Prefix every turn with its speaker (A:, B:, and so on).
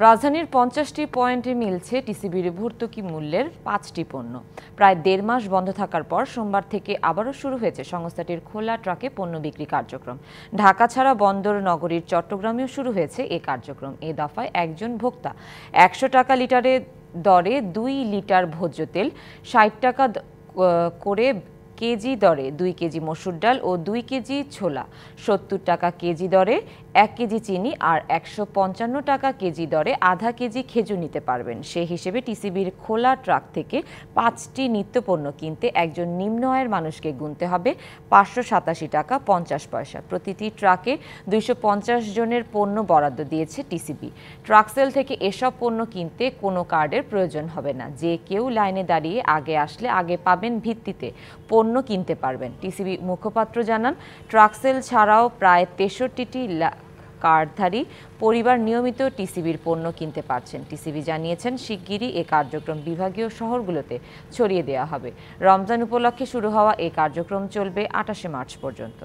A: রাজধানীর ৫০টি পয়েন্টে মিলছে টিসিবির ভর্তুকি মূল্যের ৫টি পণ্য। প্রায় ১.৫ মাস বন্ধ থাকার পর সোমবার থেকে আবারও শুরু হয়েছে সংস্থাটির খোলা ট্রাকে পণ্য বিক্রি কার্যক্রম। ঢাকা ছাড়া বন্দর নগরীর চট্টগ্রামেও শুরু হয়েছে এ কার্যক্রম। এ দফায় একজন ভোক্তা ১০০ টাকা লিটারের দরে ২ লিটার ভোজ্য তেল, ৬০ টাকা করে কেজি দরে ২ কেজি মসুর ডাল ও ২ কেজি ছোলা, ৭০ টাকা কেজি দরে ১ কেজি চিনি আর ১৫৫ টাকা কেজি দরে আধা কেজি খেজুর নিতে পারবেন। সে হিসেবে টিসিবির খোলা ট্রাক থেকে ৫টি নিত্যপণ্য কিনতে একজন নিম্ন আয়ের মানুষকে গুনতে হবে ৫৮৭ টাকা ৫০ পয়সা। প্রতিটি ট্রাকে ২৫০ জনের পণ্য বরাদ্দ দিয়েছে টিসিবি। ট্রাকসেল থেকে এসব পণ্য কিনতে কোনো কার্ডের প্রয়োজন হবে না। যে কেউ লাইনে দাঁড়িয়ে আগে আসলে আগে পাবেন ভিত্তিতে পণ্য কিনতে পারবেন। টিসিবি মুখপাত্র জানান, ট্রাকসেল ছাড়াও প্রায় ৬৩টি কার্ডধারী পরিবার নিয়মিত টিসিবির পণ্য কিনতে পারছেন। টিসিবি জানিয়েছেন, শিগগিরই এ কার্যক্রম বিভাগীয় শহরগুলোতে ছড়িয়ে দেওয়া হবে। রমজান উপলক্ষে শুরু হওয়া এ কার্যক্রম চলবে ২৮শে মার্চ পর্যন্ত।